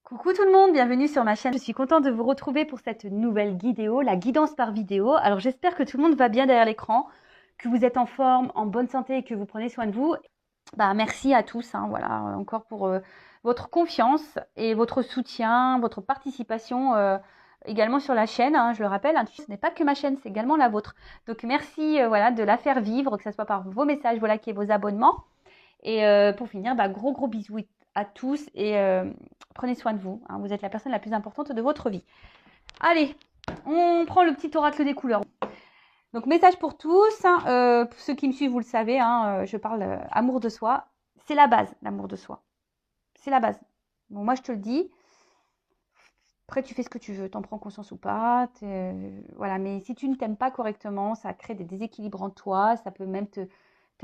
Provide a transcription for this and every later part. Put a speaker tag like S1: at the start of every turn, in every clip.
S1: Coucou tout le monde, bienvenue sur ma chaîne. Je suis contente de vous retrouver pour cette nouvelle vidéo, la guidance par vidéo. Alors j'espère que tout le monde va bien derrière l'écran, que vous êtes en forme, en bonne santé et que vous prenez soin de vous. Merci à tous, voilà, encore pour votre confiance et votre soutien, votre participation également sur la chaîne. Je le rappelle, ce n'est pas que ma chaîne, c'est également la vôtre. Donc merci voilà, de la faire vivre, que ce soit par vos messages, vos likes et vos abonnements. Et pour finir, gros bisous à tous et prenez soin de vous. Vous êtes la personne la plus importante de votre vie. Allez, on prend le petit oracle des couleurs. Donc, message pour tous. Pour ceux qui me suivent, vous le savez, je parle amour de soi. C'est la base, l'amour de soi. C'est la base. Bon, moi, je te le dis. Après, tu fais ce que tu veux. T'en prends conscience ou pas. Voilà. Mais si tu ne t'aimes pas correctement, ça crée des déséquilibres en toi. Ça peut même te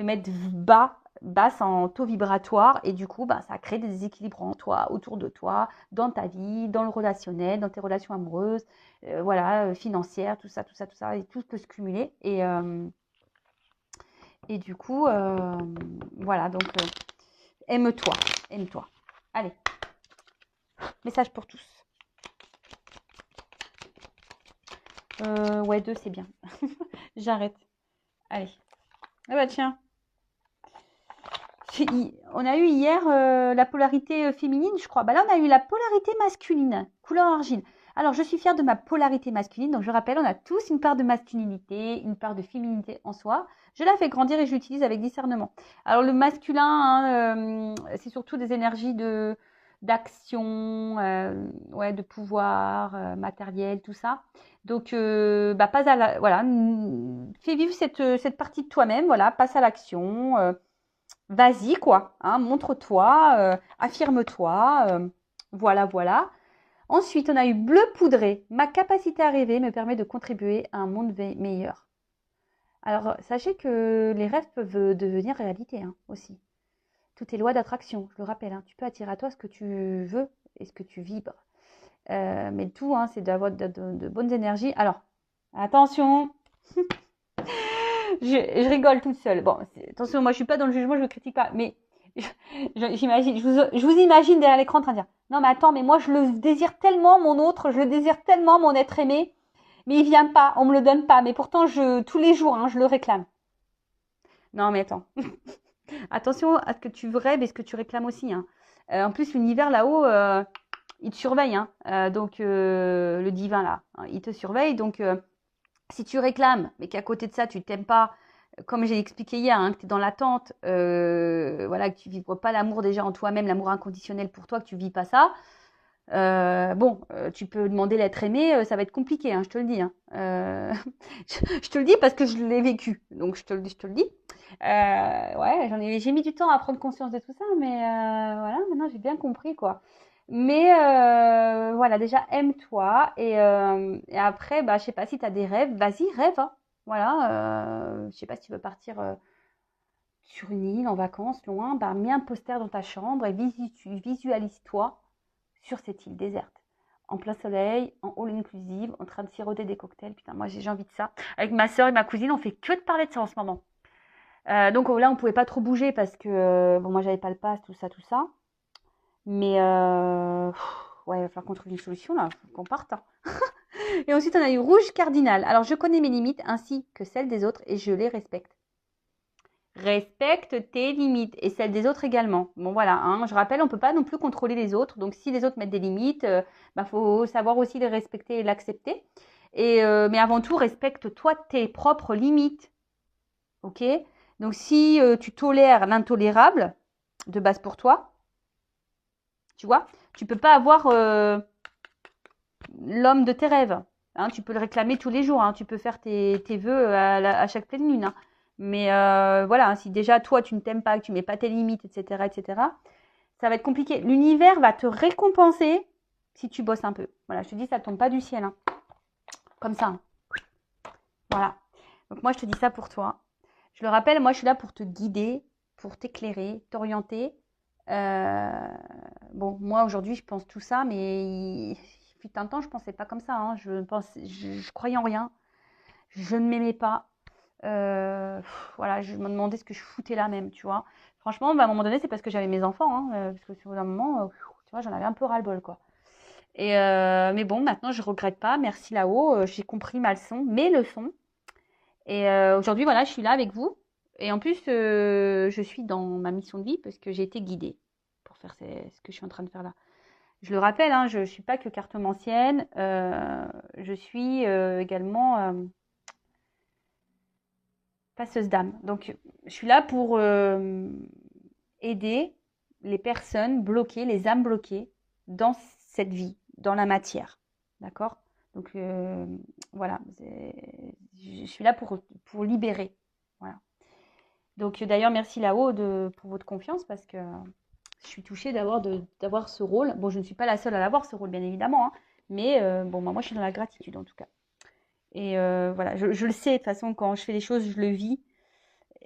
S1: mettre basse en taux vibratoire et du coup, ça crée des déséquilibres en toi, autour de toi, dans ta vie, dans le relationnel, dans tes relations amoureuses, financières, tout ça, et tout peut se cumuler. Et du coup, voilà, donc aime-toi. Allez, message pour tous. Ouais, 2, c'est bien. J'arrête. Allez. Ah bah tiens. On a eu hier la polarité féminine, je crois. Là, on a eu la polarité masculine, couleur argile. Alors, je suis fière de ma polarité masculine. Donc, je rappelle, on a tous une part de masculinité, une part de féminité en soi. Je la fais grandir et je l'utilise avec discernement. Alors, le masculin, c'est surtout des énergies d'action, de pouvoir matériel, tout ça. Donc, voilà, fais vivre cette partie de toi-même. Voilà, passe à l'action. Vas-y, quoi, montre-toi, affirme-toi, voilà. Ensuite, on a eu bleu poudré. Ma capacité à rêver me permet de contribuer à un monde meilleur. Alors, sachez que les rêves peuvent devenir réalité aussi. Tout est loi d'attraction, je le rappelle. Tu peux attirer à toi ce que tu veux et ce que tu vibres. Mais le tout, c'est d'avoir de bonnes énergies. Alors, attention je rigole toute seule. Bon, attention, moi je suis pas dans le jugement, je ne critique pas, mais j'imagine, je vous imagine derrière l'écran en train de dire non mais attends, mais moi je le désire tellement mon autre, je le désire tellement mon être aimé, mais il vient pas, on me le donne pas, mais pourtant tous les jours je le réclame. Non mais attends, attention à ce que tu rêves et ce que tu réclames aussi. En plus l'univers là-haut, il te surveille, donc le divin là, il te surveille, donc si tu réclames, mais qu'à côté de ça, tu ne t'aimes pas, comme j'ai expliqué hier, que tu es dans l'attente, que tu ne vibres pas l'amour déjà en toi-même, l'amour inconditionnel pour toi, que tu ne vis pas ça, tu peux demander l'être aimé, ça va être compliqué, je te le dis. Je te le dis parce que je l'ai vécu, donc je te le dis. J'ai mis du temps à prendre conscience de tout ça, mais voilà, maintenant j'ai bien compris, quoi. Mais voilà, déjà aime-toi et après, je sais pas si tu as des rêves, vas-y, rêve. Voilà, je sais pas si tu veux partir sur une île en vacances, loin, mets un poster dans ta chambre et visualise-toi sur cette île déserte. En plein soleil, en all inclusive, en train de siroter des cocktails. Putain, moi j'ai envie de ça. Avec ma soeur et ma cousine, on fait que de parler de ça en ce moment. Donc là, on pouvait pas trop bouger parce que moi j'avais pas le pass, tout ça. Mais il va falloir qu'on trouve une solution là, qu'on parte. Et ensuite, on a eu rouge cardinal. Alors, je connais mes limites ainsi que celles des autres et je les respecte. Respecte tes limites et celles des autres également. Bon, voilà, je rappelle, on ne peut pas non plus contrôler les autres. Donc, si les autres mettent des limites, faut savoir aussi les respecter et l'accepter. Mais avant tout, respecte-toi tes propres limites. Ok? Donc, si tu tolères l'intolérable, de base pour toi, tu vois, tu peux pas avoir l'homme de tes rêves. Tu peux le réclamer tous les jours. Tu peux faire tes vœux à chaque pleine lune. Mais voilà, si déjà toi tu ne t'aimes pas, que tu mets pas tes limites, etc., ça va être compliqué. L'univers va te récompenser si tu bosses un peu. Voilà, je te dis, ça ne tombe pas du ciel. Comme ça. Voilà. Donc moi, je te dis ça pour toi. Je le rappelle, moi, je suis là pour te guider, pour t'éclairer, t'orienter. Moi, aujourd'hui, je pense tout ça, mais il fut un temps, je ne pensais pas comme ça. Je croyais en rien. Je ne m'aimais pas. Voilà, je me demandais ce que je foutais là même, tu vois. Franchement, à un moment donné, c'est parce que j'avais mes enfants, parce que sur un moment, tu vois, j'en avais un peu ras-le-bol, quoi. Mais bon, maintenant, je regrette pas. Merci là-haut. J'ai compris ma leçon, mes leçons. Et aujourd'hui, voilà, je suis là avec vous. Et en plus, je suis dans ma mission de vie parce que j'ai été guidée pour faire ce que je suis en train de faire là. Je le rappelle, hein, je ne suis pas que cartomancienne. Je suis également passeuse d'âme. Donc, je suis là pour aider les personnes bloquées, les âmes bloquées dans cette vie, dans la matière. D'accord? Donc, voilà. Je suis là pour libérer. Voilà. Donc, d'ailleurs, merci là-haut pour votre confiance parce que je suis touchée d'avoir ce rôle. Bon, je ne suis pas la seule à l'avoir, ce rôle, bien évidemment. Hein, mais bon, moi, je suis dans la gratitude, en tout cas. Et voilà, je le sais, de toute façon, quand je fais les choses, je le vis.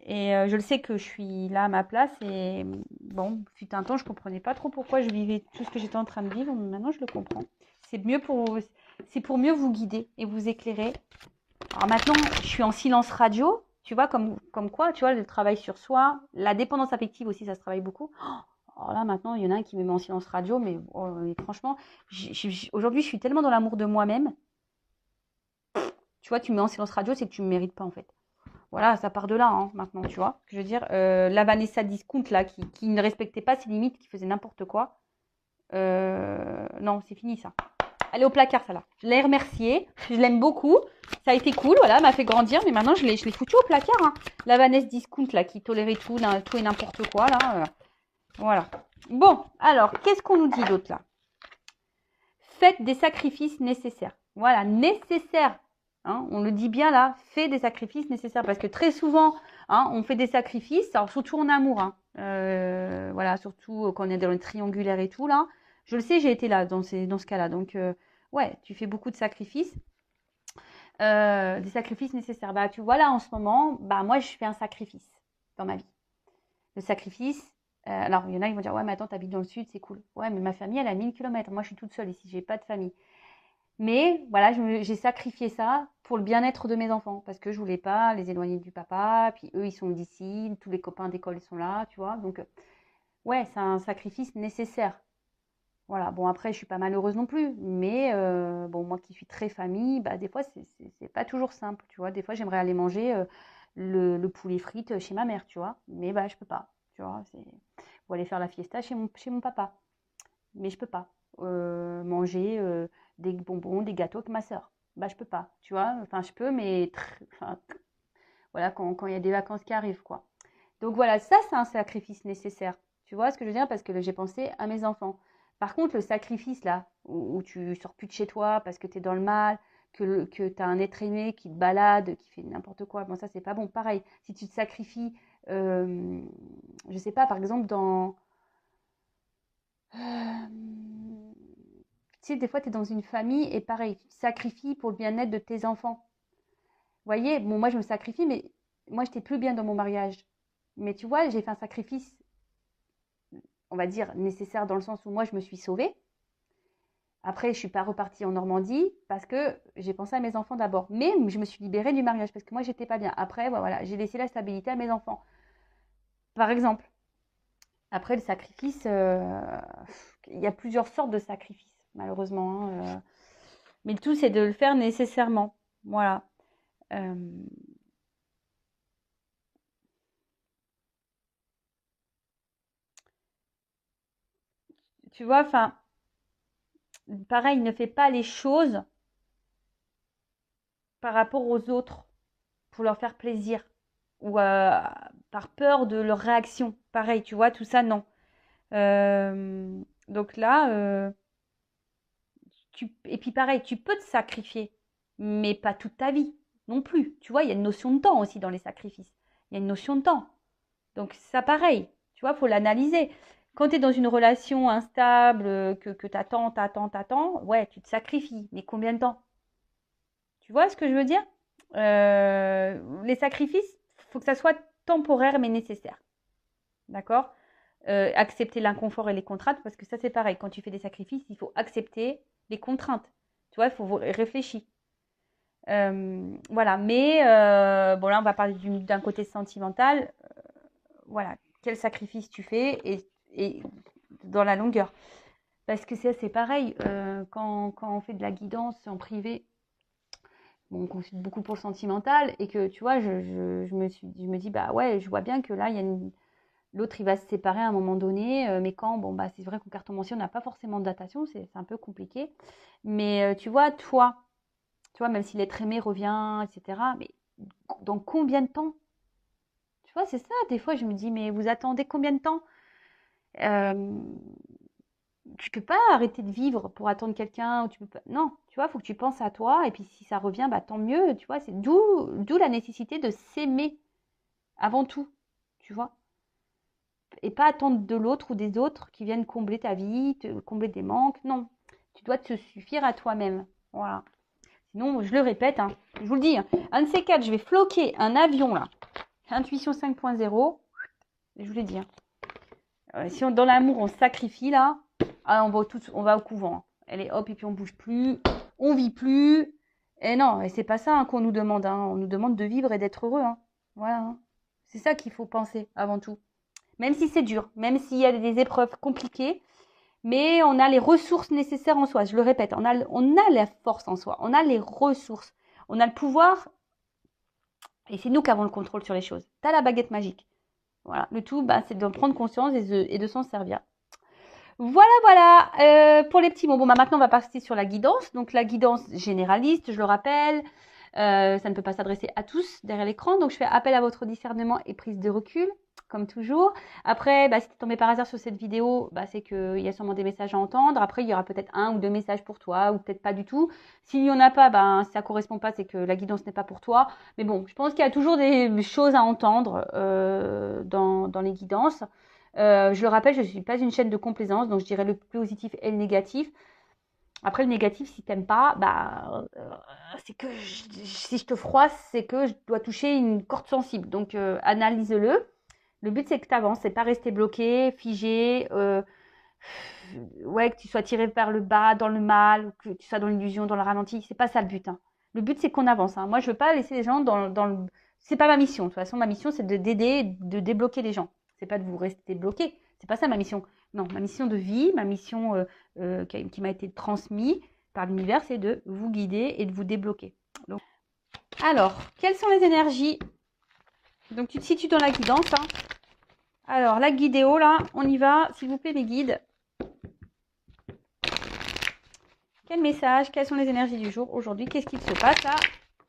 S1: Et je le sais que je suis là à ma place. Et bon, fut un temps, je ne comprenais pas trop pourquoi je vivais tout ce que j'étais en train de vivre. Maintenant, je le comprends. C'est pour mieux vous guider et vous éclairer. Alors maintenant, je suis en silence radio. Tu vois, comme quoi, tu vois, le travail sur soi, la dépendance affective aussi, ça se travaille beaucoup. Alors là, maintenant, il y en a un qui me met en silence radio, mais franchement, aujourd'hui, je suis tellement dans l'amour de moi-même. Tu vois, tu me mets en silence radio, c'est que tu ne me mérites pas, en fait. Voilà, ça part de là, hein, maintenant, tu vois. Je veux dire, la Vanessa Discount, là, qui ne respectait pas ses limites, qui faisait n'importe quoi. Non, c'est fini, ça. Elle est au placard, ça, là. Je l'ai remerciée. Je l'aime beaucoup. Ça a été cool, voilà, elle m'a fait grandir, mais maintenant, je l'ai foutue au placard, hein. La Vanessa Discount, là, qui tolérait tout et n'importe quoi, là. Voilà. Bon, alors, qu'est-ce qu'on nous dit d'autre, là? Faites des sacrifices nécessaires. Voilà, nécessaires. Hein, on le dit bien là, fais des sacrifices nécessaires. Parce que très souvent, hein, on fait des sacrifices, alors surtout en amour. Hein, voilà, surtout quand on est dans le triangulaire et tout là. Je le sais, j'ai été là dans ce cas-là. Donc, ouais, tu fais beaucoup de sacrifices. Des sacrifices nécessaires. Bah, tu vois là, en ce moment, bah, moi, je fais un sacrifice dans ma vie. Le sacrifice, alors, il y en a qui vont dire, ouais, mais attends, t'habites dans le sud, c'est cool. Ouais, mais ma famille, elle a 1000 km. Moi, je suis toute seule ici, j'ai pas de famille. Mais voilà, j'ai sacrifié ça pour le bien-être de mes enfants parce que je voulais pas les éloigner du papa. Puis eux, ils sont d'ici, tous les copains d'école, ils sont là, tu vois. Donc, ouais, c'est un sacrifice nécessaire. Voilà, bon, après, je suis pas malheureuse non plus. Mais bon, moi qui suis très famille, bah, des fois, c'est pas toujours simple, tu vois. Des fois, j'aimerais aller manger le poulet frites chez ma mère, tu vois. Mais bah, je peux pas, tu vois. Ou aller faire la fiesta chez mon papa. Mais je peux pas manger des bonbons, des gâteaux avec ma sœur. Bah, je peux pas, tu vois. Enfin, je peux, mais enfin, voilà, quand il y a des vacances qui arrivent, quoi. Donc voilà, ça, c'est un sacrifice nécessaire. Tu vois ce que je veux dire? Parce que j'ai pensé à mes enfants. Par contre, le sacrifice, là, où tu sors plus de chez toi parce que tu es dans le mal, que tu as un être aimé qui te balade, qui fait n'importe quoi, bon, ça, c'est pas bon. Pareil, si tu te sacrifies, je sais pas, par exemple, tu sais, des fois, tu es dans une famille et pareil, tu te sacrifies pour le bien-être de tes enfants. Vous voyez, bon, moi, je me sacrifie, mais moi, j'étais plus bien dans mon mariage. Mais tu vois, j'ai fait un sacrifice, on va dire, nécessaire dans le sens où moi, je me suis sauvée. Après, je ne suis pas repartie en Normandie parce que j'ai pensé à mes enfants d'abord. Mais je me suis libérée du mariage parce que moi, j'étais pas bien. Après, voilà, j'ai laissé la stabilité à mes enfants. Par exemple. Après, le sacrifice, il y a plusieurs sortes de sacrifices, malheureusement. Hein, mais le tout, c'est de le faire nécessairement. Voilà. Euh, tu vois, enfin, pareil, ne fais pas les choses par rapport aux autres pour leur faire plaisir ou par peur de leur réaction. Pareil, tu vois, tout ça, non. Donc là, et puis pareil, tu peux te sacrifier, mais pas toute ta vie non plus. Tu vois, il y a une notion de temps aussi dans les sacrifices. Il y a une notion de temps. Donc ça, pareil, tu vois, il faut l'analyser. Quand tu es dans une relation instable, que tu attends, ouais, tu te sacrifies. Mais combien de temps? Tu vois ce que je veux dire? Les sacrifices, il faut que ça soit temporaire mais nécessaire. D'accord? Accepter l'inconfort et les contraintes, parce que ça c'est pareil. Quand tu fais des sacrifices, il faut accepter les contraintes. Tu vois, il faut réfléchir. Voilà, mais bon là on va parler d'un côté sentimental. Voilà, quel sacrifice tu fais et dans la longueur. Parce que c'est pareil, quand on fait de la guidance en privé, bon, on consulte beaucoup pour le sentimental et que tu vois, je me dis, bah ouais, je vois bien que là, l'autre, il va se séparer à un moment donné, mais quand, bon, bah c'est vrai qu'en cartomancie, on n'a pas forcément de datation, c'est un peu compliqué. Mais tu vois, tu vois, même si l'être aimé revient, etc., mais dans combien de temps? Tu vois, c'est ça, des fois, je me dis, mais vous attendez combien de temps? Euh, Tu peux pas arrêter de vivre pour attendre quelqu'un ou tu peux pas. Non, tu vois, faut que tu penses à toi et puis si ça revient, bah tant mieux, tu vois. C'est d'où la nécessité de s'aimer avant tout, tu vois, et pas attendre de l'autre ou des autres qui viennent combler ta vie, combler des manques. Non, tu dois te suffire à toi-même. Voilà. Sinon, je le répète, hein, je vous le dis, hein, un de ces quatre, je vais floquer un avion là, Intuition 5.0. Je vous l'ai dit. Hein. Si dans l'amour on se sacrifie là, ah, on va au couvent. Hein. Allez hop, et puis on bouge plus, on vit plus. Et non, et c'est pas ça hein, qu'on nous demande. Hein. On nous demande de vivre et d'être heureux. Hein. Voilà. Hein. C'est ça qu'il faut penser avant tout. Même si c'est dur, même s'il y a des épreuves compliquées, mais on a les ressources nécessaires en soi. Je le répète, on a la force en soi, on a les ressources, on a le pouvoir, et c'est nous qui avons le contrôle sur les choses. Tu as la baguette magique. Voilà. Le tout, bah, c'est d'en prendre conscience et de s'en servir. Voilà, voilà, pour les petits mots. Bon, bah maintenant, on va passer sur la guidance. Donc, la guidance généraliste, je le rappelle, ça ne peut pas s'adresser à tous derrière l'écran. Donc, je fais appel à votre discernement et prise de recul, comme toujours. Après, bah, si tu es tombé par hasard sur cette vidéo, bah, c'est qu'il y a sûrement des messages à entendre. Après, il y aura peut-être un ou deux messages pour toi, ou peut-être pas du tout. S'il n'y en a pas, bah, si ça ne correspond pas, c'est que la guidance n'est pas pour toi. Mais bon, je pense qu'il y a toujours des choses à entendre dans les guidances. Je le rappelle, je ne suis pas une chaîne de complaisance, donc je dirais le positif et le négatif. Après, le négatif, si t'aimes pas, bah, c'est que si je te froisse, c'est que je dois toucher une corde sensible. Donc, analyse-le. Le but, c'est que tu avances, c'est pas rester bloqué, figé, ouais, que tu sois tiré vers le bas, dans le mal, que tu sois dans l'illusion, dans le ralenti. C'est pas ça le but. Hein. Le but, c'est qu'on avance. Hein. Moi, je veux pas laisser les gens dans le. C'est pas ma mission. De toute façon, ma mission, c'est d'aider, de débloquer les gens. C'est pas de vous rester bloqué. C'est pas ça ma mission. Non, ma mission de vie, ma mission qui m'a été transmise par l'univers, c'est de vous guider et de vous débloquer. Donc, alors, quelles sont les énergies? Donc, tu te situes dans la guidance. Hein. Alors, la guidéo, là, on y va. S'il vous plaît, mes guides. Quel message? Quelles sont les énergies du jour aujourd'hui? Qu'est-ce qu'il se passe là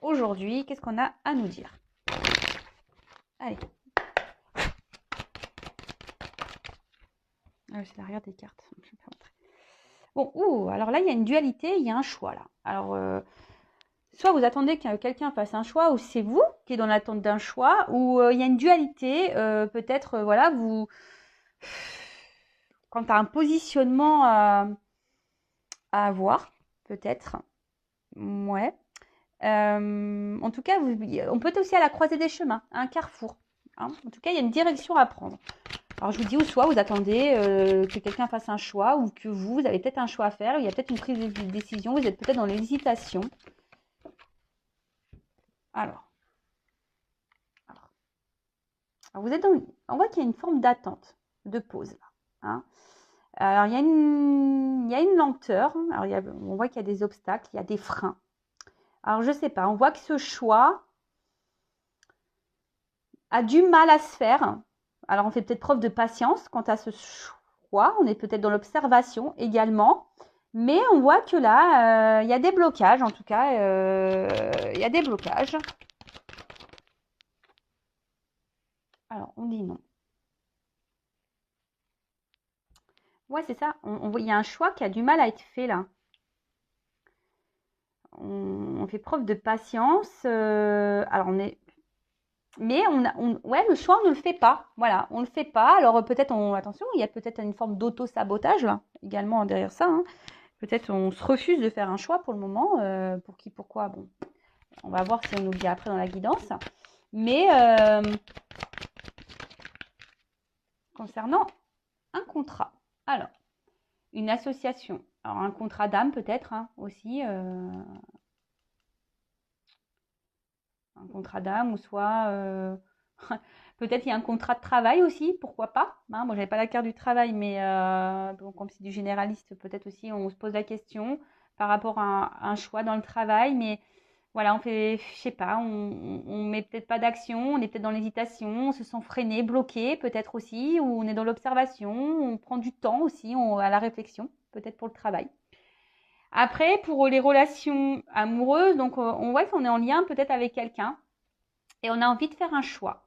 S1: aujourd'hui? Qu'est-ce qu'on a à nous dire? Allez. Ah, c'est l'arrière des cartes. Bon, alors là, il y a une dualité, il y a un choix là. Alors, soit vous attendez que quelqu'un fasse un choix, ou c'est vous qui êtes dans l'attente d'un choix, ou il y a une dualité, peut-être, voilà, quand tu as un positionnement à avoir, peut-être, ouais. En tout cas, on peut être aussi à la croisée des chemins, à un carrefour. Hein. En tout cas, il y a une direction à prendre. Alors, je vous dis, ou soit vous attendez que quelqu'un fasse un choix, ou que vous avez peut-être un choix à faire, il y a peut-être une prise de décision, vous êtes peut-être dans l'hésitation. Alors, vous êtes on voit qu'il y a une forme d'attente, de pause. Là, hein. Alors, il y a une lenteur. Alors, on voit qu'il y a des obstacles, il y a des freins. Alors, je ne sais pas, on voit que ce choix a du mal à se faire. Alors, on fait peut-être preuve de patience quant à ce choix. On est peut-être dans l'observation également. Mais on voit que là, il y a des blocages. En tout cas, il y a des blocages. Alors, on dit non. Ouais, c'est ça. Il y a un choix qui a du mal à être fait là. On fait preuve de patience. Alors, mais ouais, le choix, on ne le fait pas. Voilà, on ne le fait pas. Alors peut-être, attention, il y a peut-être une forme d'auto-sabotage là, également derrière ça. Hein. Peut-être on se refuse de faire un choix pour le moment. Pour qui, pourquoi, bon. On va voir si on nous le dit après dans la guidance. Mais concernant un contrat. Alors, une association. Alors un contrat d'âme peut-être hein, aussi. Un contrat d'âme ou soit Peut-être il y a un contrat de travail aussi, pourquoi pas, hein. Moi, j'avais pas la carte du travail, mais bon, comme c'est du généraliste, peut-être aussi on se pose la question par rapport à un choix dans le travail. Mais voilà, on fait, je sais pas, on met peut-être pas d'action, on est peut-être dans l'hésitation, on se sent freiné, bloqué, peut-être aussi, ou on est dans l'observation, on prend du temps aussi à la réflexion, peut-être pour le travail. Après, pour les relations amoureuses, donc on voit qu'on est en lien peut-être avec quelqu'un et on a envie de faire un choix.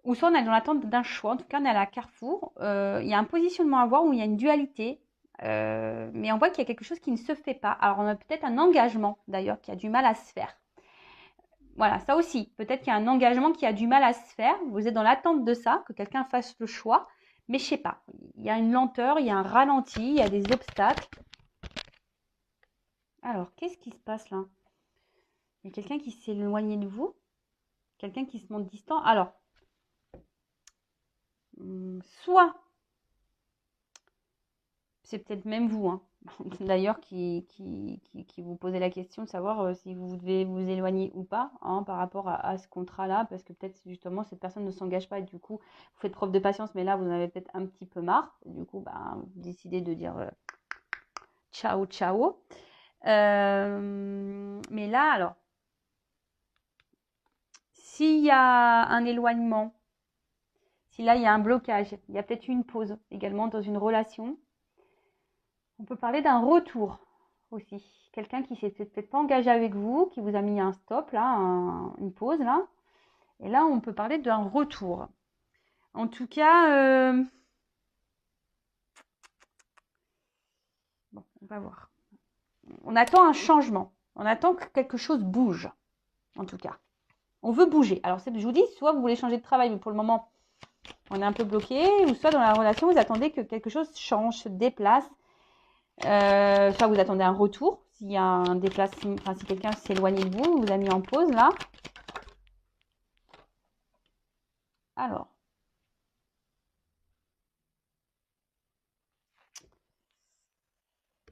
S1: Ou soit on est dans l'attente d'un choix, en tout cas on est à la carrefour. Il y a un positionnement à voir où il y a une dualité, mais on voit qu'il y a quelque chose qui ne se fait pas. Alors on a peut-être un engagement d'ailleurs qui a du mal à se faire. Voilà, ça aussi, peut-être qu'il y a un engagement qui a du mal à se faire. Vous êtes dans l'attente de ça, que quelqu'un fasse le choix, mais je sais pas. Il y a une lenteur, il y a un ralenti, il y a des obstacles. Alors, qu'est-ce qui se passe là? Il y a quelqu'un qui s'est éloigné de vous, quelqu'un qui se montre distant. Alors, soit, c'est peut-être même vous, hein, d'ailleurs, qui vous posez la question de savoir si vous devez vous éloigner ou pas, hein, par rapport à ce contrat-là, parce que peut-être justement cette personne ne s'engage pas et du coup, vous faites preuve de patience, mais là, vous en avez peut-être un petit peu marre. Et du coup, vous décidez de dire ciao, ciao. Mais là, alors, s'il y a un éloignement, si là il y a un blocage, il y a peut-être une pause également dans une relation, on peut parler d'un retour aussi. Quelqu'un qui s'est peut-être pas engagé avec vous, qui vous a mis un stop là, une pause là. Et là, on peut parler d'un retour. En tout cas, bon, on va voir. On attend un changement. On attend que quelque chose bouge. En tout cas, on veut bouger. Alors, je vous dis, soit vous voulez changer de travail, mais pour le moment, on est un peu bloqué, ou soit dans la relation, vous attendez que quelque chose change, se déplace. Soit vous attendez un retour, s'il y a un déplacement, enfin si quelqu'un s'éloigne de vous, vous a mis en pause là. Alors,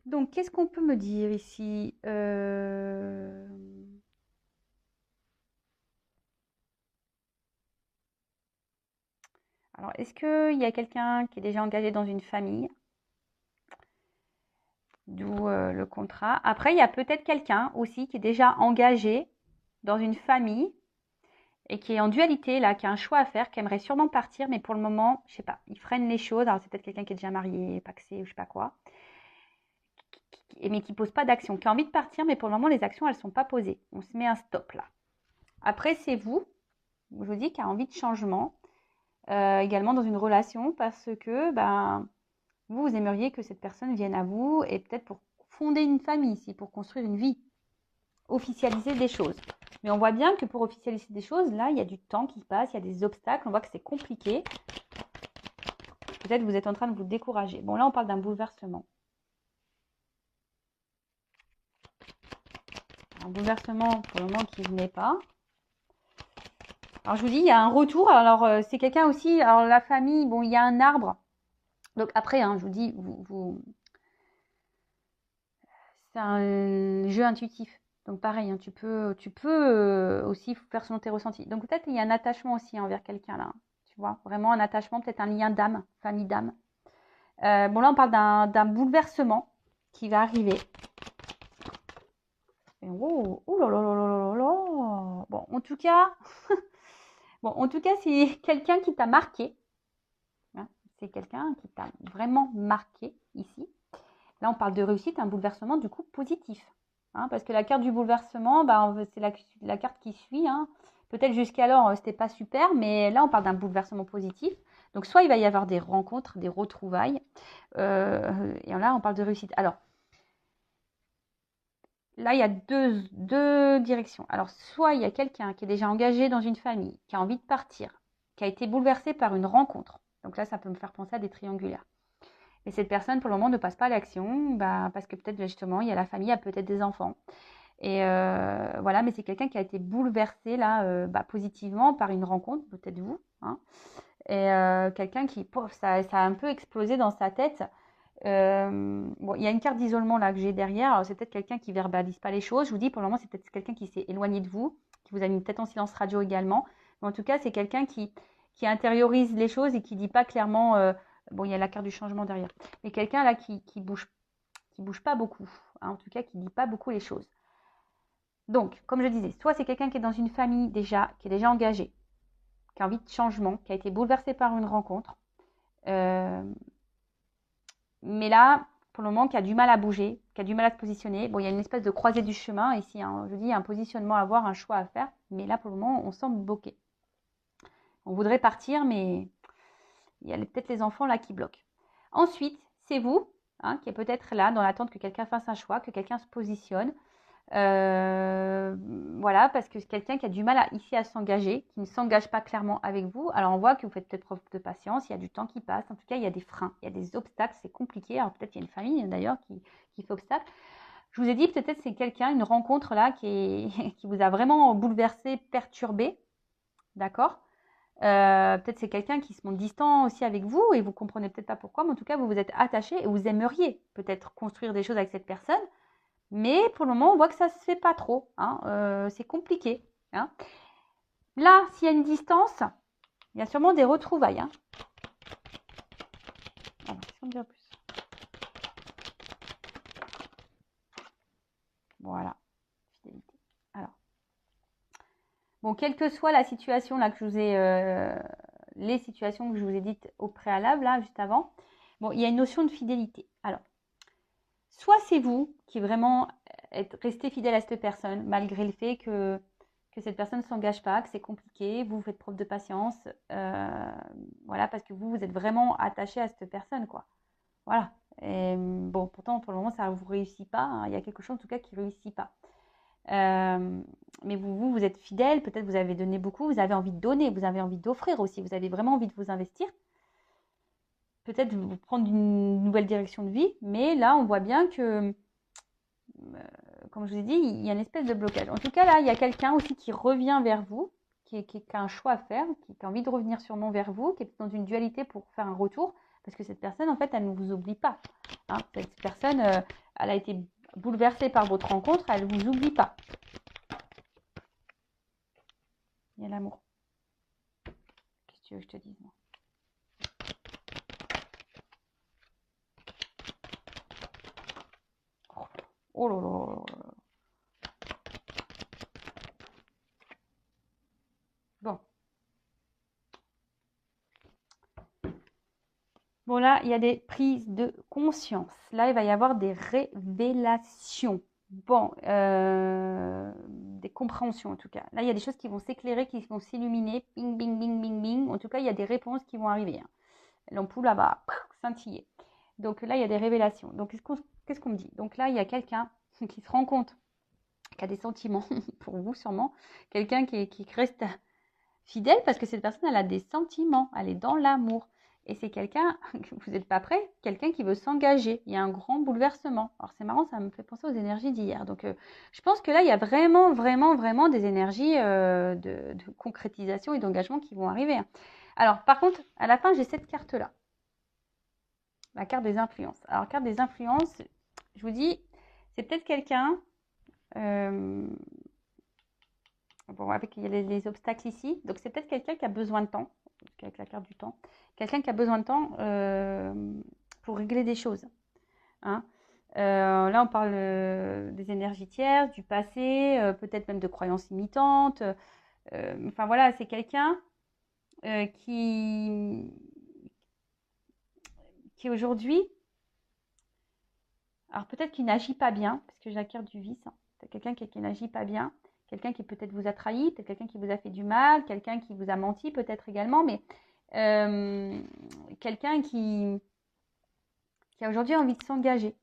S1: donc qu'est-ce qu'on peut me dire ici? Alors, est-ce qu'il y a quelqu'un qui est déjà engagé dans une famille? D'où le contrat. Après, il y a peut-être quelqu'un aussi qui est déjà engagé dans une famille et qui est en dualité, là, qui a un choix à faire, qui aimerait sûrement partir, mais pour le moment, je sais pas, il freine les choses. Alors, c'est peut-être quelqu'un qui est déjà marié, pacsé ou je sais pas quoi, mais qui pose pas d'action, qui a envie de partir, mais pour le moment, les actions, elles sont pas posées. On se met un stop là. Après, c'est vous, je vous dis, qui a envie de changement, également dans une relation, parce que vous aimeriez que cette personne vienne à vous et peut-être pour fonder une famille ici, pour construire une vie, officialiser des choses. Mais on voit bien que pour officialiser des choses, là, il y a du temps qui passe, il y a des obstacles, on voit que c'est compliqué. Peut-être vous êtes en train de vous décourager. Bon, là, on parle d'un bouleversement. Un bouleversement, pour le moment, qui ne venait pas. Alors, je vous dis, il y a un retour. Alors, c'est quelqu'un aussi, alors la famille, bon, il y a un arbre. Donc, après, je vous dis, c'est un jeu intuitif. Donc pareil, tu peux aussi faire selon tes ressentis. Donc peut-être il y a un attachement aussi envers quelqu'un là. Tu vois, vraiment un attachement, peut-être un lien d'âme, famille d'âme. Bon là on parle d'un bouleversement qui va arriver. Et oh là là là là là là. Bon en tout cas c'est quelqu'un qui t'a marqué. Hein, c'est quelqu'un qui t'a vraiment marqué ici. Là on parle de réussite, un bouleversement du coup positif. Hein, parce que la carte du bouleversement, c'est la carte qui suit. Hein. Peut-être jusqu'alors, c'était pas super, mais là, on parle d'un bouleversement positif. Donc, soit il va y avoir des rencontres, des retrouvailles, et là, on parle de réussite. Alors, là, il y a deux directions. Alors, soit il y a quelqu'un qui est déjà engagé dans une famille, qui a envie de partir, qui a été bouleversé par une rencontre. Donc là, ça peut me faire penser à des triangulaires. Et cette personne, pour le moment, ne passe pas à l'action, parce que peut-être justement, il y a la famille, il y a peut-être des enfants. Et voilà, mais c'est quelqu'un qui a été bouleversé là, positivement par une rencontre, peut-être vous. Hein, et quelqu'un qui, ça a un peu explosé dans sa tête. Bon, il y a une carte d'isolement là que j'ai derrière. Alors c'est peut-être quelqu'un qui verbalise pas les choses. Je vous dis, pour le moment, c'est peut-être quelqu'un qui s'est éloigné de vous, qui vous a mis peut-être en silence radio également, Mais en tout cas, c'est quelqu'un qui intériorise les choses et qui dit pas clairement, bon, il y a la carte du changement derrière, mais quelqu'un là qui bouge pas beaucoup, hein, en tout cas qui dit pas beaucoup les choses. Donc, comme je disais, soit c'est quelqu'un qui est dans une famille déjà, qui est déjà engagé, qui a envie de changement, qui a été bouleversé par une rencontre, mais là, pour le moment, qui a du mal à bouger, qui a du mal à se positionner. Bon, il y a une espèce de croisée du chemin ici, hein. Je dis, il y a un positionnement à avoir, un choix à faire, mais là, pour le moment, on semble bloqué. On voudrait partir, mais il y a peut-être les enfants là qui bloquent. Ensuite, c'est vous, hein, qui est peut-être là dans l'attente que quelqu'un fasse un choix, que quelqu'un se positionne. Voilà, parce que c'est quelqu'un qui a du mal ici à s'engager, qui ne s'engage pas clairement avec vous. Alors on voit que vous faites peut-être preuve de patience, il y a du temps qui passe, en tout cas il y a des freins, il y a des obstacles, c'est compliqué. Alors peut-être il y a une famille d'ailleurs qui fait obstacle. Je vous ai dit peut-être c'est quelqu'un, une rencontre là qui vous a vraiment bouleversé, perturbé, d'accord. Peut-être c'est quelqu'un qui se montre distant aussi avec vous et vous comprenez peut-être pas pourquoi, mais en tout cas vous vous êtes attaché et vous aimeriez peut-être construire des choses avec cette personne. Mais pour le moment, on voit que ça ne se fait pas trop, hein. C'est compliqué, hein. Là, s'il y a une distance, il y a sûrement des retrouvailles, hein. Alors, qu'est-ce qu'on me dit en plus? Voilà, fidélité. Alors, bon, quelle que soit la situation là que je vous ai, les situations que je vous ai dites au préalable, là, juste avant, bon, il y a une notion de fidélité. Alors, soit c'est vous qui vraiment restez fidèle à cette personne, malgré le fait que cette personne ne s'engage pas, que c'est compliqué, vous faites preuve de patience, voilà, parce que vous êtes vraiment attaché à cette personne, quoi. Voilà. Et, bon, pourtant, pour le moment, ça ne vous réussit pas, hein. Il y a quelque chose, en tout cas, qui ne réussit pas. Mais vous êtes fidèle, peut-être vous avez donné beaucoup, vous avez envie de donner, vous avez envie d'offrir aussi, vous avez vraiment envie de vous investir. Peut-être vous prendre une nouvelle direction de vie, mais là, on voit bien que comme je vous ai dit, il y a une espèce de blocage. En tout cas, là, il y a quelqu'un aussi qui revient vers vous, qui a un choix à faire, qui a envie de revenir sûrement vers vous, qui est dans une dualité pour faire un retour, parce que cette personne, en fait, elle ne vous oublie pas, hein. Cette personne, elle a été bouleversée par votre rencontre, elle ne vous oublie pas. Il y a l'amour. Qu'est-ce que tu veux que je te dise, moi? Oh là là là là. Bon. Bon, là, il y a des prises de conscience. Là, il va y avoir des révélations. Bon, des compréhensions en tout cas. Là, il y a des choses qui vont s'éclairer, qui vont s'illuminer. Bing, bing, bing, bing, bing. En tout cas, il y a des réponses qui vont arriver, hein. L'ampoule, là, va scintiller. Donc là, il y a des révélations. Donc, qu'est-ce qu'on me dit? Donc là, il y a quelqu'un qui se rend compte, qui a des sentiments, pour vous sûrement. Quelqu'un qui reste fidèle parce que cette personne, elle a des sentiments. Elle est dans l'amour. Et c'est quelqu'un, vous n'êtes pas prêt, quelqu'un qui veut s'engager. Il y a un grand bouleversement. Alors c'est marrant, ça me fait penser aux énergies d'hier. Donc je pense que là, il y a vraiment, vraiment, vraiment des énergies de concrétisation et d'engagement qui vont arriver. Alors par contre, à la fin, j'ai cette carte-là. La carte des influences. Alors carte des influences, je vous dis, c'est peut-être quelqu'un... bon, avec il y a les obstacles ici. Donc c'est peut-être quelqu'un qui a besoin de temps, avec la carte du temps. Quelqu'un qui a besoin de temps pour régler des choses, hein. Là, on parle des énergies tierces, du passé, peut-être même de croyances limitantes. Enfin voilà, c'est quelqu'un qui aujourd'hui, alors peut-être qu'il n'agit pas bien, parce que j'ai la carte du vice, hein. C'est quelqu'un qui n'agit pas bien, quelqu'un qui peut-être vous a trahi, peut-être quelqu'un qui vous a fait du mal, quelqu'un qui vous a menti peut-être également, mais quelqu'un qui a aujourd'hui envie de s'engager.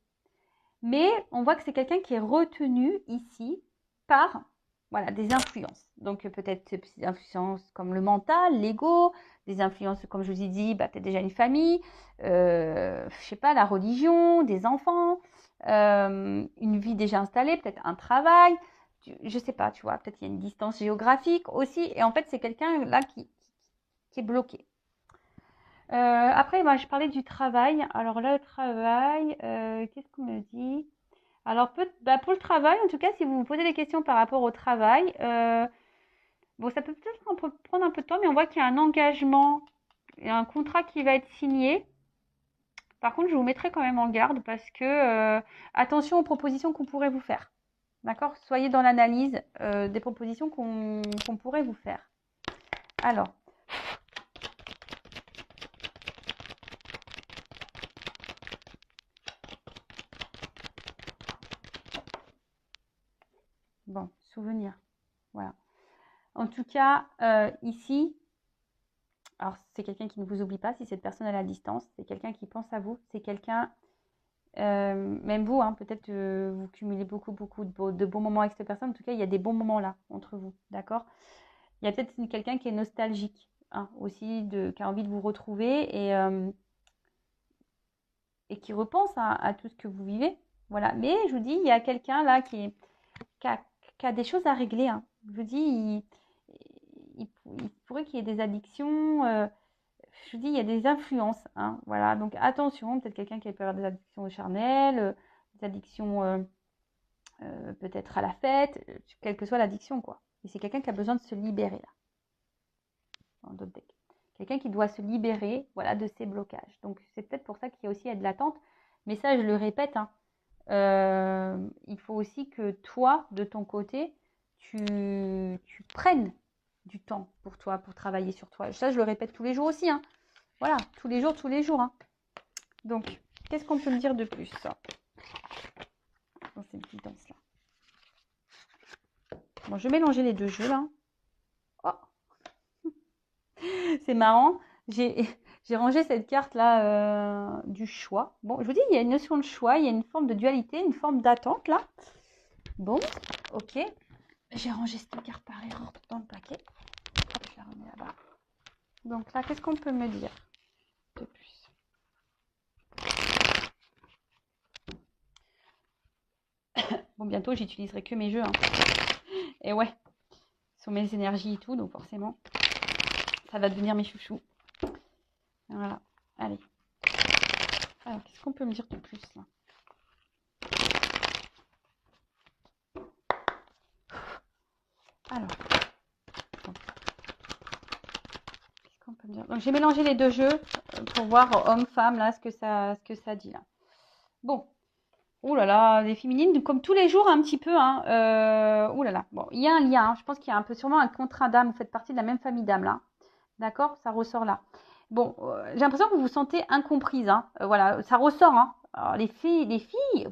S1: Mais on voit que c'est quelqu'un qui est retenu ici par voilà, des influences. Donc peut-être des influences comme le mental, l'ego, des influences comme je vous ai dit, peut-être déjà une famille, je sais pas, la religion, des enfants, une vie déjà installée, peut-être un travail, je sais pas, tu vois, peut-être il y a une distance géographique aussi. Et en fait, c'est quelqu'un là qui est bloqué. Après, je parlais du travail. Alors là, le travail, qu'est-ce qu'on me dit? Alors, pour le travail, en tout cas, si vous vous posez des questions par rapport au travail, Bon, ça peut peut-être prendre un peu de temps, mais on voit qu'il y a un engagement et un contrat qui va être signé. Par contre, je vous mettrai quand même en garde parce que attention aux propositions qu'on pourrait vous faire. D'accord? Soyez dans l'analyse des propositions qu'on pourrait vous faire. Alors, bon, souvenir. Voilà. En tout cas, ici, alors c'est quelqu'un qui ne vous oublie pas si cette personne est à la distance. C'est quelqu'un qui pense à vous. C'est quelqu'un, même vous, hein, peut-être que vous cumulez beaucoup de bons moments avec cette personne. En tout cas, il y a des bons moments là entre vous. D'accord? Il y a peut-être quelqu'un qui est nostalgique hein, aussi, qui a envie de vous retrouver et qui repense à tout ce que vous vivez. Voilà. Mais je vous dis, il y a quelqu'un là qui a des choses à régler. Hein. Je vous dis, il pourrait qu'il y ait des addictions. Je vous dis, il y a des influences. Hein, voilà. Donc attention, peut-être quelqu'un qui peut avoir des addictions charnelles, des addictions peut-être à la fête, quelle que soit l'addiction, quoi. Et c'est quelqu'un qui a besoin de se libérer là. Dans d'autres decks. Quelqu'un qui doit se libérer voilà, de ses blocages. Donc c'est peut-être pour ça qu'il y a aussi de l'attente. Mais ça, je le répète, hein, il faut aussi que toi, de ton côté, tu prennes du temps pour toi, pour travailler sur toi. Ça, je le répète tous les jours aussi. Hein. Voilà, tous les jours. Hein. Donc, qu'est-ce qu'on peut me dire de plus dans cette guidance-là? Bon, je vais mélanger les deux jeux là. Oh, c'est marrant. J'ai rangé cette carte là du choix. Bon, je vous dis, il y a une notion de choix, il y a une forme de dualité, une forme d'attente là. Bon, ok. J'ai rangé cette carte par erreur dans le paquet. Hop, je la remets là-bas. Donc là, qu'est-ce qu'on peut me dire de plus? Bon, bientôt, j'utiliserai que mes jeux. Hein. Et ouais, sur mes énergies et tout, donc forcément, ça va devenir mes chouchous. Voilà, allez. Alors, qu'est-ce qu'on peut me dire de plus là? Alors, qu'est-ce qu'on peut me dire? Donc, j'ai mélangé les deux jeux pour voir homme-femme là, ce que ça dit là. Bon. Ouh là là, les féminines, comme tous les jours un petit peu. Hein, ouh là là. Bon, il y a un lien. Hein, je pense qu'il y a un peu sûrement un contrat d'âme. Vous faites partie de la même famille d'âme là. D'accord? Ça ressort là. Bon, j'ai l'impression que vous vous sentez incomprise. Hein. Voilà, ça ressort. Hein. Alors, les filles,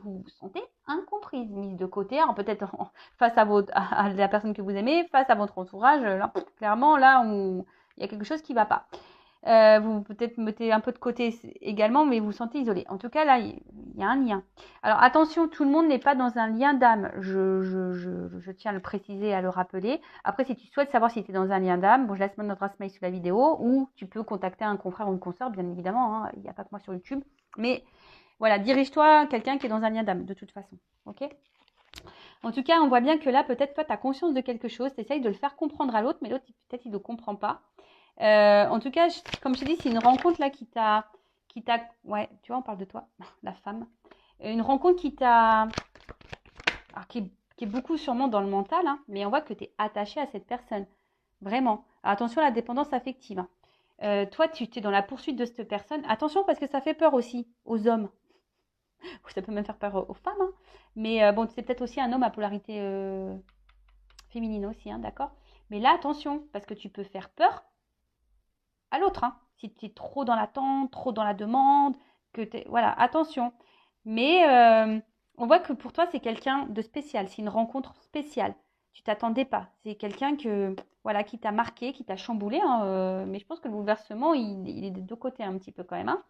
S1: vous vous sentez incomprise, mise de côté. Alors peut-être face à la personne que vous aimez, face à votre entourage. Là, clairement, là, il y a quelque chose qui ne va pas. Vous peut-être mettez un peu de côté également, mais vous vous sentez isolé. En tout cas, là, il y a un lien. Alors attention, tout le monde n'est pas dans un lien d'âme. Je tiens à le préciser, à le rappeler. Après, si tu souhaites savoir si tu es dans un lien d'âme, bon, je laisse mon adresse mail sous la vidéo, ou tu peux contacter un confrère ou une consoeur, bien évidemment. Hein, il n'y a pas que moi sur YouTube. Mais voilà, dirige-toi à quelqu'un qui est dans un lien d'âme, de toute façon. Ok ? En tout cas, on voit bien que là, peut-être toi, tu as conscience de quelque chose, tu essayes de le faire comprendre à l'autre, mais l'autre, peut-être, il ne comprend pas. En tout cas, comme je t'ai dit, c'est une rencontre là qui t'a, ouais, tu vois, on parle de toi, la femme. Une rencontre qui est beaucoup sûrement dans le mental, hein, mais on voit que tu es attaché à cette personne, vraiment. Alors, attention à la dépendance affective. Hein. Toi, tu es dans la poursuite de cette personne. Attention parce que ça fait peur aussi aux hommes. Ça peut même faire peur aux femmes. Hein. Mais bon, c'est peut-être aussi un homme à polarité féminine aussi, hein, d'accord? Mais là, attention, parce que tu peux faire peur à l'autre. Hein. Si tu es trop dans l'attente, trop dans la demande, voilà, attention. Mais on voit que pour toi, c'est quelqu'un de spécial. C'est une rencontre spéciale. Tu t'attendais pas. C'est quelqu'un voilà, qui t'a marqué, qui t'a chamboulé. Hein, mais je pense que le bouleversement, il est des deux côtés un petit peu quand même. Hein.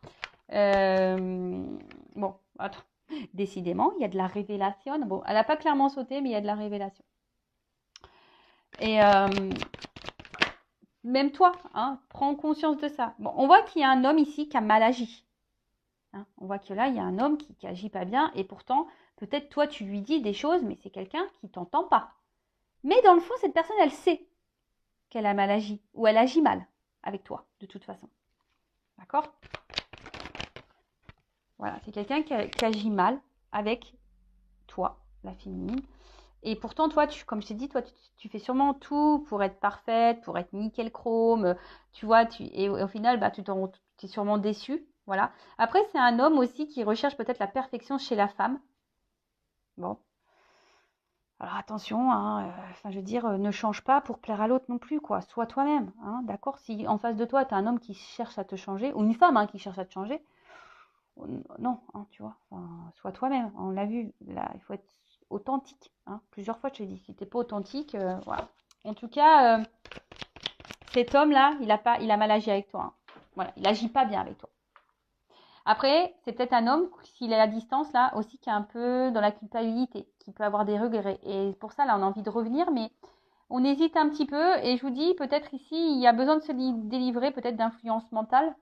S1: Bon, attends. Décidément, il y a de la révélation. Bon, elle n'a pas clairement sauté, mais il y a de la révélation. Et même toi, hein, prends conscience de ça. Bon, on voit qu'il y a un homme ici qui a mal agi. Hein, on voit que là, il y a un homme qui agit pas bien. Et pourtant, peut-être toi, tu lui dis des choses, mais c'est quelqu'un qui t'entend pas. Mais dans le fond, cette personne, elle sait qu'elle a mal agi. Ou elle agit mal avec toi, de toute façon. D'accord ? Voilà, c'est quelqu'un qui agit mal avec toi, la féminine. Et pourtant, toi, comme je t'ai dit, toi, tu fais sûrement tout pour être parfaite, pour être nickel chrome, tu vois, et au final, bah, tu es sûrement déçu. Voilà. Après, c'est un homme aussi qui recherche peut-être la perfection chez la femme. Bon. Alors attention, hein, enfin, je veux dire, ne change pas pour plaire à l'autre non plus, quoi. Sois toi-même, hein, d'accord? Si en face de toi, tu as un homme qui cherche à te changer, ou une femme hein, qui cherche à te changer, non, hein, tu vois, enfin, sois toi-même. On l'a vu, là, il faut être authentique. Hein. Plusieurs fois, je t'ai dit, si t'es pas authentique, voilà. En tout cas, cet homme-là, il a mal agi avec toi. Hein. Voilà, il agit pas bien avec toi. Après, c'est peut-être un homme, s'il est à distance, là, aussi, qui est un peu dans la culpabilité, qui peut avoir des regrets. Et pour ça, là, on a envie de revenir, mais on hésite un petit peu. Et je vous dis, peut-être ici, il y a besoin de se délivrer, peut-être d'influence mentale.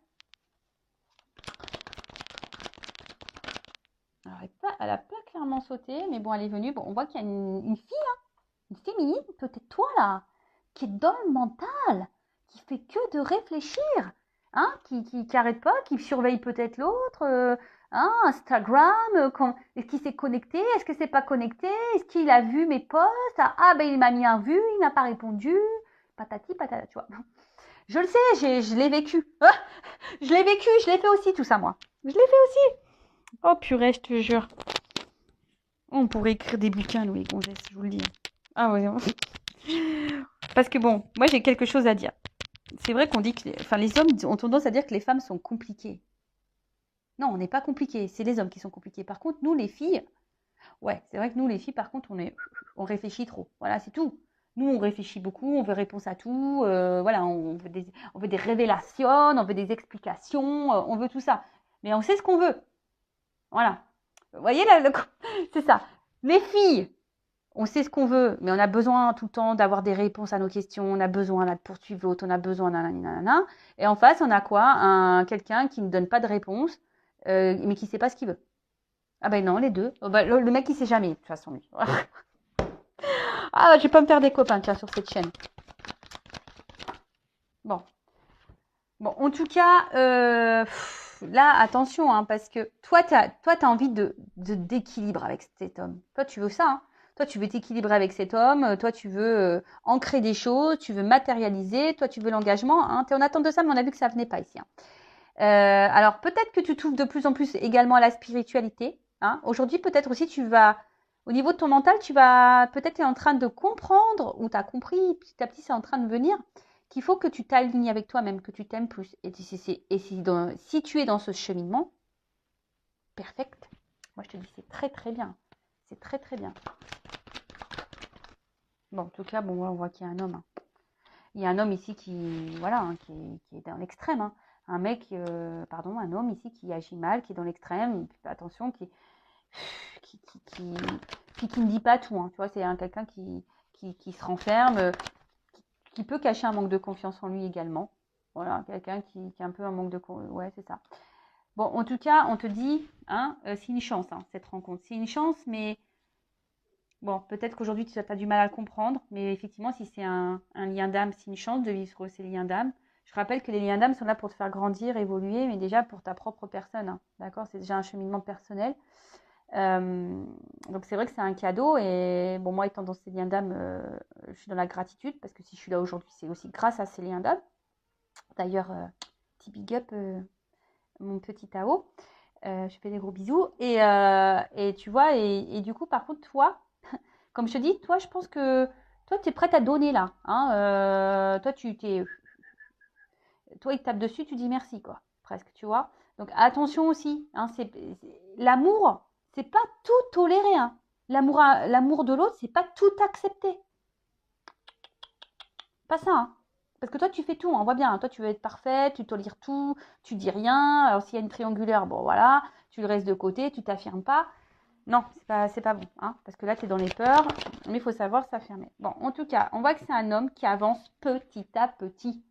S1: Alors, elle a pas clairement sauté, mais bon, elle est venue. Bon, on voit qu'il y a une fille, hein, une féminine, peut-être toi, là, qui est dans le mental, qui fait que de réfléchir, hein, qui arrête pas, qui surveille peut-être l'autre, hein, Instagram, est-ce qu'il s'est connecté, est-ce que c'est pas connecté, est-ce qu'il a vu mes posts, ah ben il m'a mis un vu, il m'a pas répondu, patati patata, tu vois. Je le sais, je l'ai vécu. Je l'ai vécu, je l'ai fait aussi tout ça moi. Je l'ai fait aussi. Oh purée, je te jure. On pourrait écrire des bouquins, Louis Gonzès, je vous le dis. Ah ouais. Parce que bon, moi j'ai quelque chose à dire. C'est vrai qu'on dit que les hommes ont tendance à dire que les femmes sont compliquées. Non, on n'est pas compliqués, c'est les hommes qui sont compliqués. Par contre, nous les filles, ouais, c'est vrai que nous les filles, par contre, on réfléchit trop. Voilà, c'est tout. Nous, on réfléchit beaucoup, on veut réponse à tout. Voilà, on veut des révélations, on veut des explications, on veut tout ça. Mais on sait ce qu'on veut. Voilà. Vous voyez là, c'est ça. Les filles, on sait ce qu'on veut, mais on a besoin tout le temps d'avoir des réponses à nos questions. On a besoin de poursuivre l'autre, on a besoin nanana. Et en face, on a quoi? Quelqu'un qui ne donne pas de réponse, mais qui ne sait pas ce qu'il veut. Ah ben non, les deux. Oh, bah, le mec, il sait jamais, de toute façon, lui. Ah, je vais pas me faire des copains, tiens, sur cette chaîne. Bon. Bon, en tout cas, là, attention, hein, parce que toi, tu as envie d'équilibre avec cet homme. Toi, tu veux ça, hein. Toi, tu veux t'équilibrer avec cet homme. Toi, tu veux ancrer des choses. Tu veux matérialiser. Toi, tu veux l'engagement. Hein. Tu es en attente de ça, mais on a vu que ça venait pas ici. Hein. Alors, peut-être que tu t'ouvres de plus en plus également à la spiritualité. Hein. Aujourd'hui, peut-être aussi, au niveau de ton mental, peut-être es en train de comprendre, ou tu as compris, petit à petit, c'est en train de venir, qu'il faut que tu t'alignes avec toi-même, que tu t'aimes plus. Et si tu es dans ce cheminement, perfect. Moi, je te dis, c'est très, très bien. C'est très, très bien. Bon, en tout cas, bon, on voit qu'il y a un homme. Hein. Il y a un homme ici voilà, hein, qui est dans l'extrême. Hein. Un homme ici qui agit mal, qui est dans l'extrême. Attention, qui ne dit pas tout. Hein. Tu vois, c'est quelqu'un qui se renferme, qui peut cacher un manque de confiance en lui également. Voilà, quelqu'un qui a un peu un manque de confiance. Ouais, c'est ça. Bon, en tout cas, on te dit, hein, c'est une chance, hein, cette rencontre. C'est une chance, mais bon, peut-être qu'aujourd'hui, tu as du mal à le comprendre. Mais effectivement, si c'est un lien d'âme, c'est une chance de vivre ces liens d'âme. Je rappelle que les liens d'âme sont là pour te faire grandir, évoluer, mais déjà pour ta propre personne. Hein, d'accord? C'est déjà un cheminement personnel. Donc c'est vrai que c'est un cadeau et bon moi étant dans ces liens d'âme, je suis dans la gratitude parce que si je suis là aujourd'hui c'est aussi grâce à ces liens d'âme. D'ailleurs, petit big up mon petit Tao, je fais des gros bisous et tu vois et du coup par contre toi, comme je te dis, toi je pense que toi tu es prête à donner là, hein, toi toi il te tape dessus tu dis merci quoi, presque tu vois. Donc attention aussi, hein, l'amour. C'est pas tout tolérer. Hein. L'amour de l'autre, c'est pas tout accepter. Pas ça. Hein. Parce que toi, tu fais tout. Hein. On voit bien. Hein. Toi, tu veux être parfaite, tu tolères tout, tu dis rien. Alors, s'il y a une triangulaire, bon, voilà, tu le restes de côté, tu t'affirmes pas. Non, c'est pas bon. Hein. Parce que là, tu es dans les peurs. Mais il faut savoir s'affirmer. Bon, en tout cas, on voit que c'est un homme qui avance petit à petit.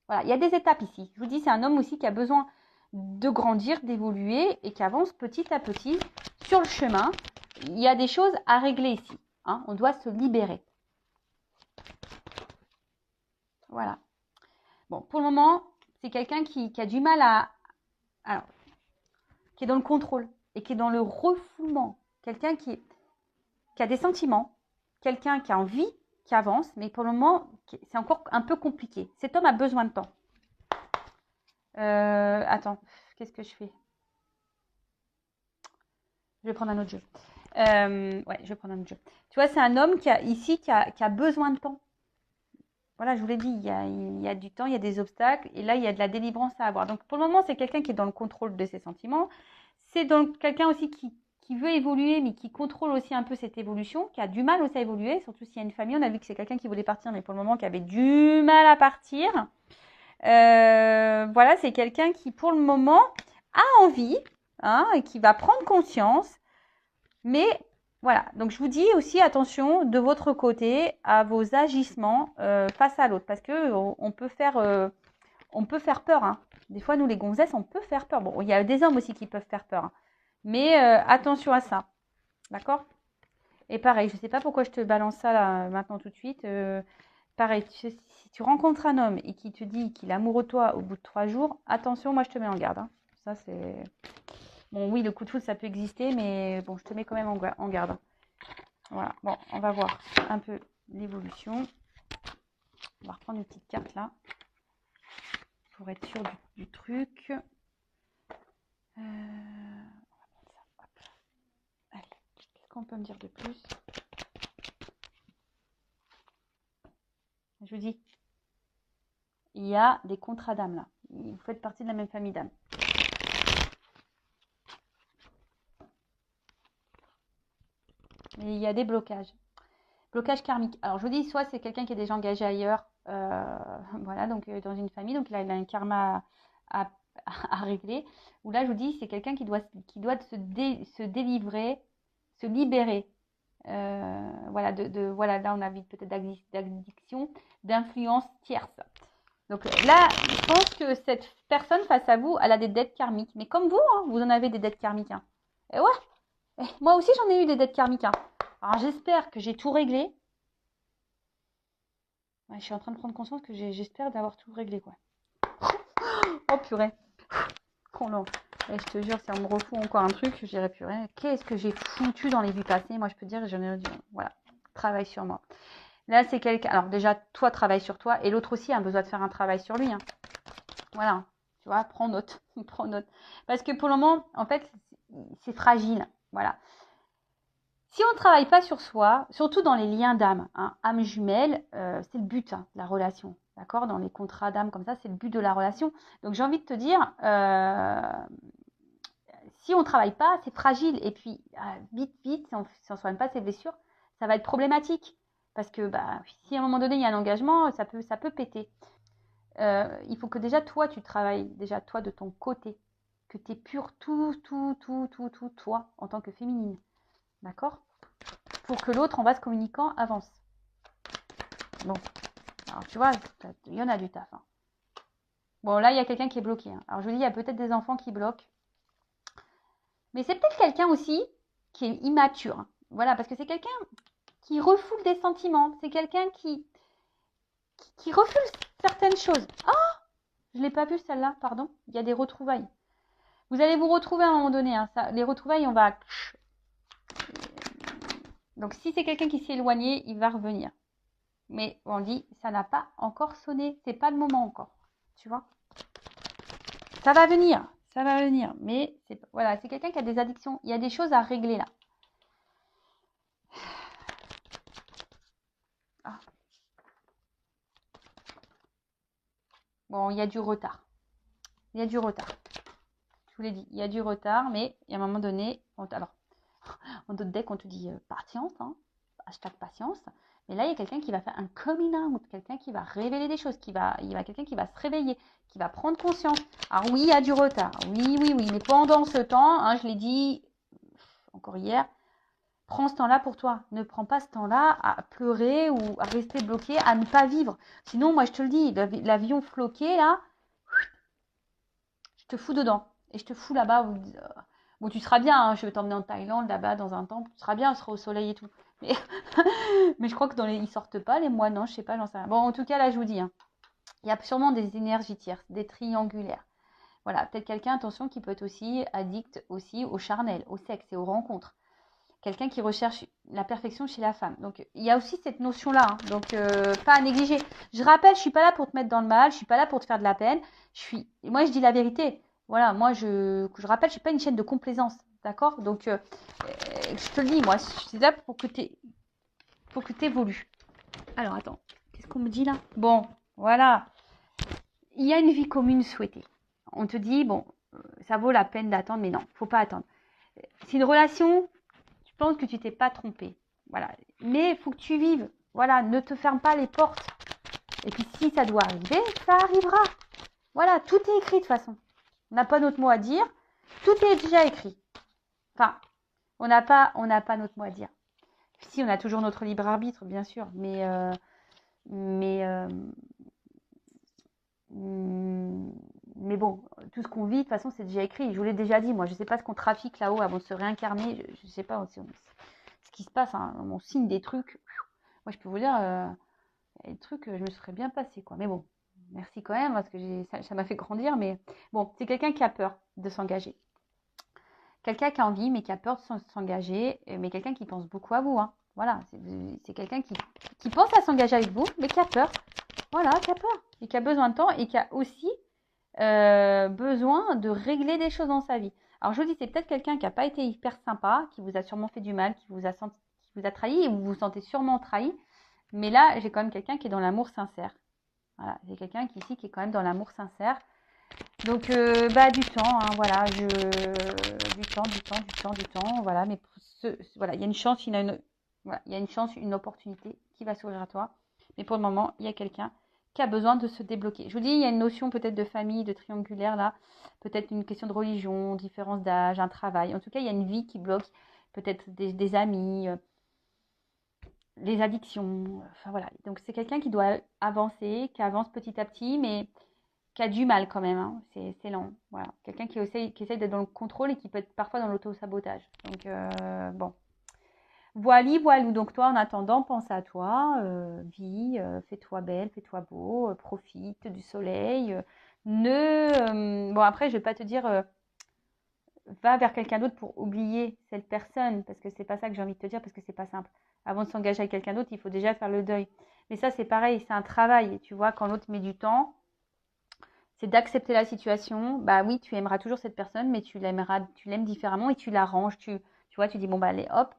S1: Voilà, il y a des étapes ici. Je vous dis, c'est un homme aussi qui a besoin de grandir, d'évoluer et qui avance petit à petit sur le chemin. Il y a des choses à régler ici. Hein. On doit se libérer. Voilà. Bon, pour le moment, c'est quelqu'un qui a du mal qui est dans le contrôle et qui est dans le refoulement. Quelqu'un qui est qui a des sentiments, quelqu'un qui a envie, qui avance, mais pour le moment, c'est encore un peu compliqué. Cet homme a besoin de temps. Attends, qu'est-ce que je fais? Je vais prendre un autre jeu. Ouais, je vais prendre un autre jeu. Tu vois, c'est un homme qui a besoin de temps. Voilà, je vous l'ai dit, il y a du temps, il y a des obstacles, et là, il y a de la délivrance à avoir. Donc, pour le moment, c'est quelqu'un qui est dans le contrôle de ses sentiments. C'est donc quelqu'un aussi qui veut évoluer, mais qui contrôle aussi un peu cette évolution, qui a du mal aussi à évoluer, surtout s'il y a une famille. On a vu que c'est quelqu'un qui voulait partir, mais pour le moment, qui avait du mal à partir. Voilà, c'est quelqu'un qui, pour le moment, a envie, hein, et qui va prendre conscience. Mais voilà, donc je vous dis aussi attention de votre côté à vos agissements face à l'autre, parce que on peut faire peur. Hein. Des fois, nous les gonzesses, on peut faire peur. Bon, il y a des hommes aussi qui peuvent faire peur, hein. Mais attention à ça, d'accord? Et pareil, je ne sais pas pourquoi je te balance ça là maintenant tout de suite. Pareil, si tu rencontres un homme et qui te dit qu'il est amoureux de toi au bout de 3 jours, attention, moi je te mets en garde. Hein. Ça c'est bon, oui, le coup de foudre ça peut exister, mais bon, je te mets quand même en garde. Voilà, bon, on va voir un peu l'évolution. On va reprendre une petite carte là pour être sûr du truc. On va prendre ça. Hop. Allez, qu'est-ce qu'on peut me dire de plus? Je vous dis, il y a des contrats d'âme là. Vous faites partie de la même famille d'âme. Mais il y a des blocages. Blocage karmique. Alors, je vous dis, soit c'est quelqu'un qui est déjà engagé ailleurs, voilà, donc dans une famille, donc il a un karma à régler. Ou là, je vous dis, c'est quelqu'un qui doit se délivrer, se libérer. Voilà, voilà, là, on a vu peut-être d'addiction, d'influence tierce. Donc là, je pense que cette personne face à vous, elle a des dettes karmiques. Mais comme vous, hein, vous en avez des dettes karmiques. Hein. Et ouais, moi aussi, j'en ai eu des dettes karmiques. Hein. Alors, j'espère que j'ai tout réglé. Ouais, je suis en train de prendre conscience que j'espère d'avoir tout réglé, quoi. Oh, purée. Con, non. Et je te jure, si on me refout encore un truc, je dirais purée. Qu'est-ce que j'ai foutu dans les vies passées? Moi, je peux te dire, j'en ai dû. Voilà. Travaille sur moi. Là, c'est quelqu'un. Alors, déjà, toi, travaille sur toi. Et l'autre aussi a besoin de faire un travail sur lui. Hein. Voilà. Tu vois, prends note. Prends note. Parce que pour le moment, en fait, c'est fragile. Voilà. Si on ne travaille pas sur soi, surtout dans les liens d'âme, hein, âme jumelle, c'est le but de la relation. D'accord? Dans les contrats d'âme comme ça, c'est le but de la relation. Donc j'ai envie de te dire, si on ne travaille pas, c'est fragile. Et puis, vite, si on ne soigne pas ses blessures, ça va être problématique. Parce que si à un moment donné, il y a un engagement, ça peut péter. Il faut que déjà, toi, tu travailles déjà, toi, de ton côté. Que tu es pur tout, toi, en tant que féminine. D'accord? Pour que l'autre, en vase communicant, avance. Bon, alors tu vois, il y en a du taf. Hein. Bon, là, il y a quelqu'un qui est bloqué. Hein. Alors je vous dis, il y a peut-être des enfants qui bloquent. Mais c'est peut-être quelqu'un aussi qui est immature. Hein. Voilà, parce que c'est quelqu'un qui refoule des sentiments. C'est quelqu'un qui refule certaines choses. Ah, je ne l'ai pas vu celle-là, pardon. Il y a des retrouvailles. Vous allez vous retrouver à un moment donné. Hein. Les retrouvailles, on va... Donc si c'est quelqu'un qui s'est éloigné, il va revenir. Mais on dit, ça n'a pas encore sonné. C'est pas le moment encore. Tu vois? Ça va venir. Ça va venir. Mais voilà, c'est quelqu'un qui a des addictions. Il y a des choses à régler là. Ah. Bon, il y a du retard. Il y a du retard. Je vous l'ai dit, il y a du retard, mais il y a un moment donné, alors, en d'autres decks, on te dit patience, hein, hashtag patience. Mais là, il y a quelqu'un qui va faire un coming out, quelqu'un qui va révéler des choses, il y a quelqu'un qui va se réveiller, qui va prendre conscience. Alors oui, il y a du retard, oui, mais pendant ce temps, hein, je l'ai dit encore hier, prends ce temps-là pour toi. Ne prends pas ce temps-là à pleurer ou à rester bloqué, à ne pas vivre. Sinon, moi, je te le dis, l'avion floqué, là, je te fous dedans. Et je te fous là-bas où tu seras bien. Hein, je vais t'emmener en Thaïlande, là-bas, dans un temple. Tu seras bien, tu seras au soleil et tout. Mais, mais je crois que ils sortent pas, les mois, non, je sais pas, j'en sais rien. Bon, en tout cas, là, je vous dis, hein, il y a sûrement des énergies tierces, des triangulaires. Voilà, peut-être quelqu'un, attention, qui peut être aussi addict aussi au charnel, au sexe et aux rencontres. quelqu'un qui recherche la perfection chez la femme. Donc, il y a aussi cette notion-là, hein. Donc, pas à négliger. Je rappelle, je suis pas là pour te mettre dans le mal, je suis pas là pour te faire de la peine. Moi, je dis la vérité. Voilà, moi, je rappelle, je suis pas une chaîne de complaisance, d'accord? Donc, je te le dis, moi, je suis là pour que tu évolues. Alors, attends, qu'est-ce qu'on me dit là? Bon, voilà. Il y a une vie commune souhaitée. On te dit, bon, ça vaut la peine d'attendre, mais non, faut pas attendre. C'est une relation, je pense que tu t'es pas trompé. Voilà. Mais il faut que tu vives. Voilà, ne te ferme pas les portes. Et puis si ça doit arriver, ça arrivera. Voilà, tout est écrit de toute façon. On n'a pas notre mot à dire. Tout est déjà écrit. Enfin, on n'a pas notre mot à dire. Si, on a toujours notre libre arbitre, bien sûr. Mais bon, tout ce qu'on vit, de toute façon, c'est déjà écrit. Je vous l'ai déjà dit, moi, je ne sais pas ce qu'on trafique là-haut avant de se réincarner. Je ne sais pas ce qui se passe. Hein. On signe des trucs. Moi, je peux vous dire, des trucs, je me serais bien passé, quoi. Mais bon, merci quand même, parce que ça m'a fait grandir. Mais bon, c'est quelqu'un qui a peur de s'engager. Quelqu'un qui a envie, mais qui a peur de s'engager. Mais quelqu'un qui pense beaucoup à vous. Hein. Voilà, c'est quelqu'un qui pense à s'engager avec vous, mais qui a peur. Voilà, qui a peur. Et qui a besoin de temps et qui a aussi besoin de régler des choses dans sa vie. Alors je vous dis, c'est peut-être quelqu'un qui n'a pas été hyper sympa, qui vous a sûrement fait du mal, qui vous a trahi et vous vous sentez sûrement trahi. Mais là, j'ai quand même quelqu'un qui est dans l'amour sincère. Voilà, j'ai quelqu'un qui est quand même dans l'amour sincère. Donc, du temps, hein, voilà, du temps, voilà. Mais voilà, il y a une chance, il y a une chance, une opportunité qui va s'ouvrir à toi. Mais pour le moment, il y a quelqu'un qui a besoin de se débloquer. Je vous dis, il y a une notion peut-être de famille, de triangulaire là, peut-être une question de religion, différence d'âge, un travail. En tout cas, il y a une vie qui bloque, peut-être des amis, les addictions. Enfin voilà. Donc c'est quelqu'un qui doit avancer, qui avance petit à petit, mais qui a du mal quand même. Hein. C'est lent. Voilà. Quelqu'un qui essaye d'être dans le contrôle et qui peut être parfois dans l'auto-sabotage. Donc bon. Voilou, donc toi en attendant, pense à toi, vis, fais-toi belle, fais-toi beau, profite du soleil. Bon après je vais pas te dire va vers quelqu'un d'autre pour oublier cette personne, parce que c'est pas ça que j'ai envie de te dire, parce que c'est pas simple. Avant de s'engager avec quelqu'un d'autre, il faut déjà faire le deuil. Mais ça c'est pareil, c'est un travail, tu vois, quand l'autre met du temps, c'est d'accepter la situation. Bah oui, tu aimeras toujours cette personne, mais tu l'aimes différemment et tu l'arranges, tu vois, tu dis bon bah allez hop.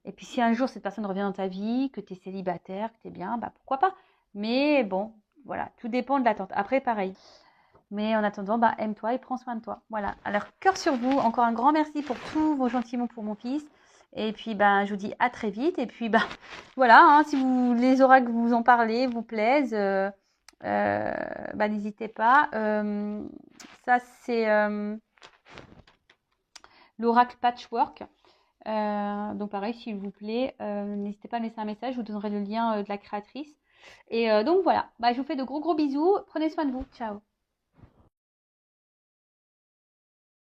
S1: Et puis si un jour cette personne revient dans ta vie, que tu es célibataire, que tu es bien, bah pourquoi pas. Mais bon, voilà, tout dépend de l'attente. Après, pareil. Mais en attendant, bah aime-toi et prends soin de toi. Voilà. Alors, cœur sur vous. Encore un grand merci pour tous vos gentils mots pour mon fils. Et puis, ben, je vous dis à très vite. Et puis, bah, voilà, hein, si les oracles vous en parlez, vous plaisent, bah, n'hésitez pas. Ça, c'est l'oracle Patchwork. Donc pareil, s'il vous plaît, n'hésitez pas à me laisser un message, je vous donnerai le lien de la créatrice. Et donc voilà, bah, je vous fais de gros bisous, prenez soin de vous, ciao.